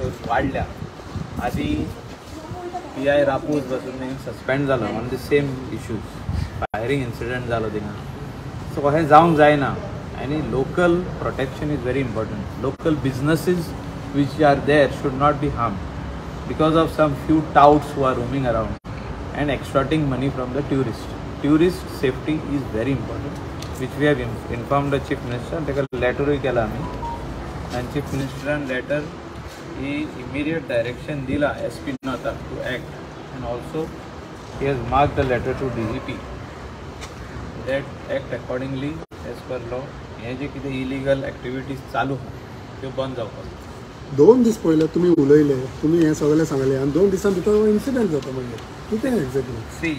Post वाढल्या. आधी PI रापूस बसून सस्पेंड झालो on the same issues. Firing incident जालो थिंगा. सो अशें जावंक जायना. आनी local protection is very important. Local businesses which are there should not be harmed because of some few touts who are roaming around and extorting money from the tourists. Tourist safety is very important, which we have informed the Chief Minister. Take a letter केला आम्ही, and Chief Minister and letter he immediate direction दिला SP Nata to act, and also he has marked the letter to DGP that act accordingly as per law. हे जे कितें illegal activities चालू त्यो बंद जावपाक. 2 दीस पयले तुम्ही उलयले, तुम्ही हे सगळे सांगले आणि 2 दिसां भितर इन्सिडेंट जाता. म्हणजे कितें exactly? See,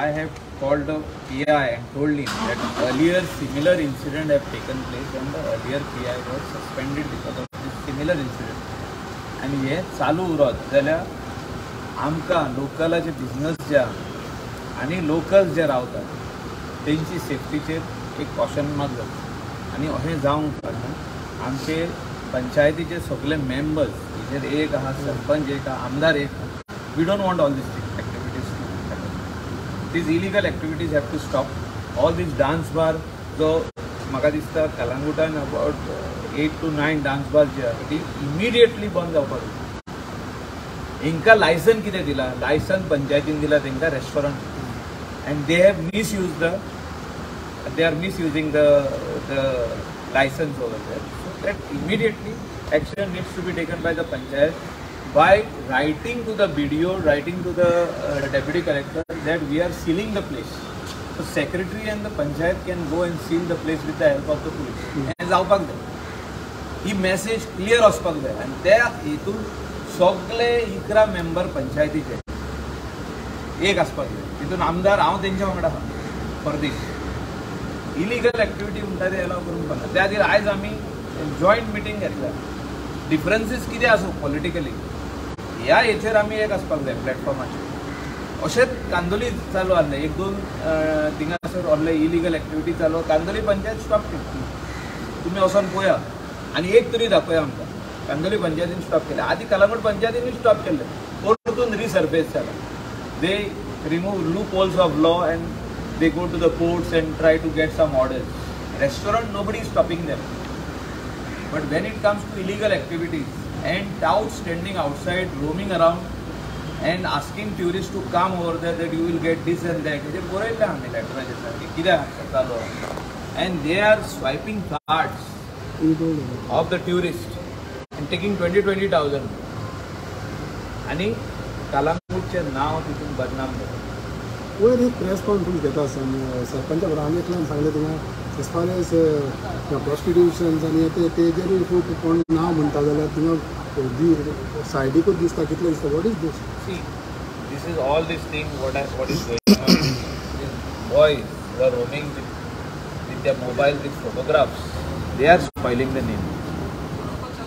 I have called the PI and told him that earlier similar incident have taken place and the earlier PI was suspended because of this similar incident. आणि हे चालू उरत जाल्यार आमकां लोकलाचे बिझनस जे आनी लोकल्स जे रावतात तेंची सेफ्टीचेर एक क्वेश्चन मार्क जाता. आनी अशें जावंक उपकारना. आमचे पंचायतीचे सगळे मेंबर्स, हेजेर एक आहा, सरपंच एक आहा, आमदार एक आहा. We don't want all these activities to happen. These illegal activities have to stop. All these dance bar, जो म्हाका दिसता कलंगुटान अबाउट 8 to 9 डान्स बार जे आहा ती इमिडिएटली बंद जावपाक जाय. हिंकां लायसन कितें दिला? लायसन पंचायतीन दिला तेंकां restaurant, and they have misuse they are misusing the license over there. So that immediately action needs to be taken by the panchayat by writing to the BDO, writing to the deputy collector that we are sealing the place. So secretary and the panchayat can go and seal the place with the help of the police. And जावपाक जाय. ही message clear असपाक जाय. आणि त्या हितून सगळे 11 member पंचायतीचे एक असपाक जाय. तितून आमदार हांव तेंच्या वांगडा आहा परदेश. इलिगल एक्टिविटी म्हणटा ते अलाव करूंक पाना. त्या खातीर आयज आमी जॉयंट मिटींग घेतल्या. डिफरन्सीस कितें आसूं पॉलिटिकली ह्या हेचेर आमी एक आसपाक जाय प्लॅटफॉर्माचेर. अशेंच कांदोली चालू आसलें, 1-2 थिंगासर व्हरले इलिगल एक्टिविटी चालू. कांदोली पंचायत स्टॉप केली. तुमी वचोन पळया आनी एक तरी दाखया आमकां. कांदोली पंचायतीन स्टॉप केलें. आदी कलंगूट पंचायतीनूय स्टॉप केल्लें. परतून रिसर्फेस जाला. They remove loop holes of law and they go to the courts and try to get some orders. Restaurant, nobody is stopping them. But when it comes to illegal activities and touts standing outside, roaming around and asking tourists to come over there that you will get this and that, they बोरयल्ले आमी लेटराचेर कित्याक चालू. And they are swiping cards of the tourists and taking 20,000. आणि कलंगूटचें नांव तितून बदनाम जाता. वयर एक प्रेस कॉन्फरन्स घेता सरपंचा बरोबर आमी एकल्यान सांगलें थिंगा एज फार एज प्रॉस्टिट्युशन्स आनी तेजेरूय खूब कोण नांव म्हणटा जाल्यार थिंगा सायडीकूच दिसता. कितलें दिसता? What is this? See, this is all this thing what is going on. These boys who are roaming with their mobile with photographs, they are spoiling the name.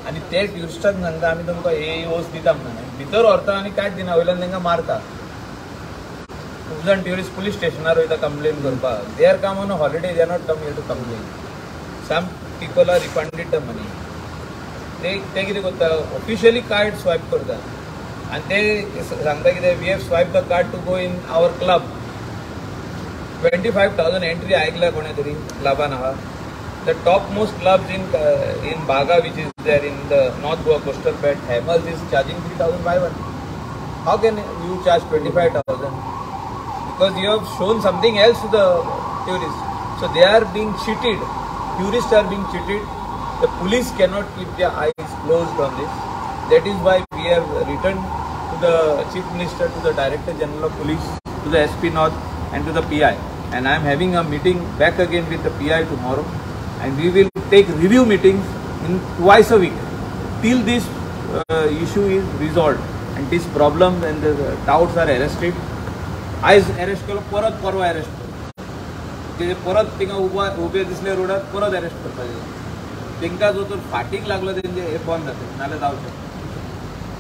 आणि ते ट्युरिस्टांक सांगता आमी तुमकां हे वस्त दिता म्हणून भितर व्हरता आनी कांयच दिना, वयल्यान तांकां मारता. खूब जाण ट्युरिस्ट पुलीस स्टेशनार वयता कंप्लेन करपाक. They are come on a holiday, they are not come here to complain. Some people are refunded the money. ते कितें करता? ऑफिशियली कार्ड स्वायप करता आनी ते सांगता कितें we have swipe the card to go in our club. 25,000 entry आयकल्या कोणे तरी क्लबान आहा. The top most clubs in Baga which is there in the north Goa coastal belt, हेमल्स is charging 3,500. How can you charge 25,000? Because you have shown something else to the tourists. So they are being cheated. Tourists are being cheated. The police cannot keep their eyes closed on this. That is why we have written to the Chief Minister, to the Director General of Police, to the SP North and to the PI. And I am having a meeting back again with the PI tomorrow. And we will take review meetings in twice a week till this issue is resolved. And this problem and the touts are arrested. आयज arrest केलो, परत परवा arrest केलो. ते परत तिंगा ube दिसले रोडार, परत arrest करपाचें. तांकां जो तर फाटीक लागलो तेंचे हे बंद जाता नाल्यार जावचें.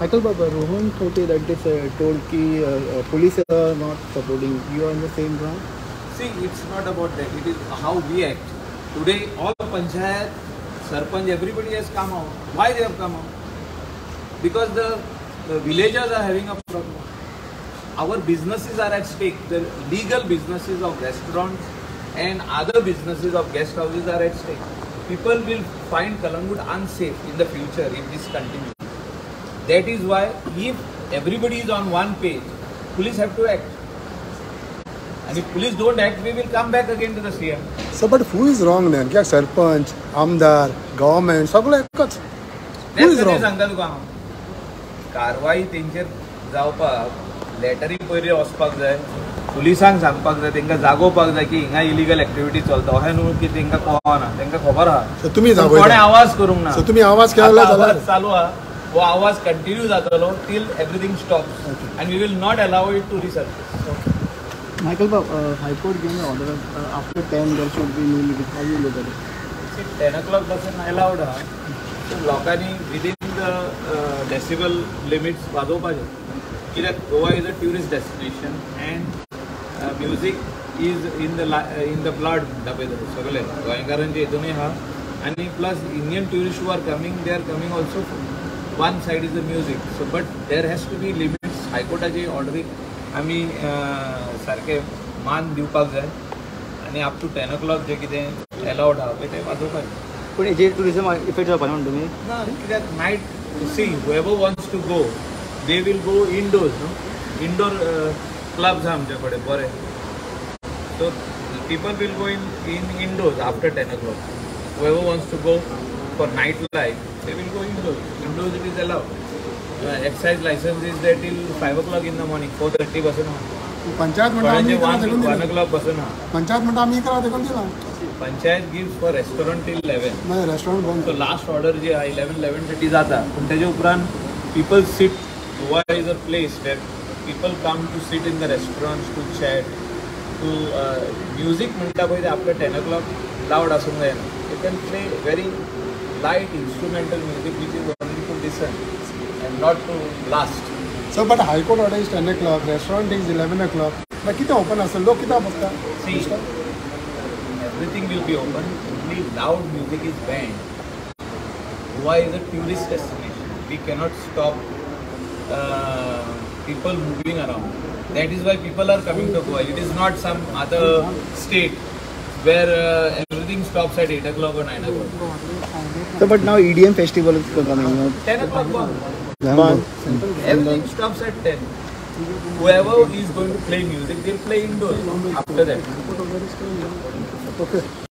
Michael Baba, Rohan Thote that is told ki police are not supporting. You are on the same ground? See, it's not about that. It is how we act. Today, all panchayat, sarpanch, everybody has come out. Why they have come out? because the villagers are having a problem. Our businesses are at stake. The legal businesses of restaurants and other businesses of guest houses are at stake. People will find Kalangut unsafe in the future if this continues. That is why if everybody is on one page, police have to act. And if police don't act, we will come back again to the CM. So, but who is wrong then? क्या सरपंच, आमदार, government, सगळं एकच. Who is wrong? सांगता तुका हांव. कारवाई तेंचेर जावपाक लेटरी पयलीं वचपाक जाय, पुलिसांक सांगपाक जाय, तेंकां जागोवपाक जाय की हिंगा इलिगल एक्टिविटी चलता. अशें न्हू की तेंकां कळना, तेंकां खबर आहा. So तुम्ही कोणें जागोयता. आवाज करूंक ना. So तुम्ही आवाज केला आतां जाल्यार आवाज चालू आहा. वो आवाज कंटिन्यू जातलो till everything stops. And we will not allow it to resurface. Michael, High Court gave an order after 10 there should be no limit. How do you look at it? See, 10 o'clock पासून allowed आहा. So लोकांनी within the decibel limits वाजोवपाचें. कित्याक Goa is a tourist destination and music is in the blood म्हणटा पळय सगळे गोंयकारांचे हितूनय आहा. आणि plus Indian tourists who are coming, they are coming also from one side is the music. So but there has to be limits. High Courtaची ऑर्डरी आमी सारके मान दिवपाक जाय आनी up to 10 o'clock जे कितें allowed आहा पळय तें वाजोवपाचें. पण हेजेर टुरिझम इफेक्ट जावपा ना तुमी? ना कित्याक night see whoever wants to go they will go indoors, no? Indoor clubs are आमचे कडेन बरे. So people will go in indoors after 10 o'clock. Whoever wants to go for nightlife, they will go indoors. Indoors it is allowed. Excise license is there till 5 o'clock in the morning, 4:30 पासून. पंचायत म्हणटा आम्ही इकरा देखून 1 दिला. o'clock पासून. पंचायत म्हणटा आम्ही इकरा देखून दिला. Panchayat gives for restaurant till 11. नाही रेस्टॉरंट बंद. So last order जे आहे 11:30 जाता. पण तेजे उपरांत people sit. Goa is a place where people come to sit in the restaurants to chat. To music म्हणटा पळय ते after 10 o'clock loud आसूंक जायना. You can play very light instrumental music which is only to listen and not to blast. So but High Court order is 10 o'clock, restaurant is 11 o'clock. ना किती open असेल लोक किती बसता? See, everything will be open. Only loud music is banned. Goa is a tourist destination. We cannot stop people moving around. That is why people are coming to Goa. It is not some other state where everything stops at 8 o'clock or 9 o'clock. So, but now EDM festival is coming. 10 o'clock gone. Bond. Everything stops at 10. Whoever is going to play music, they'll play indoors after that. Okay.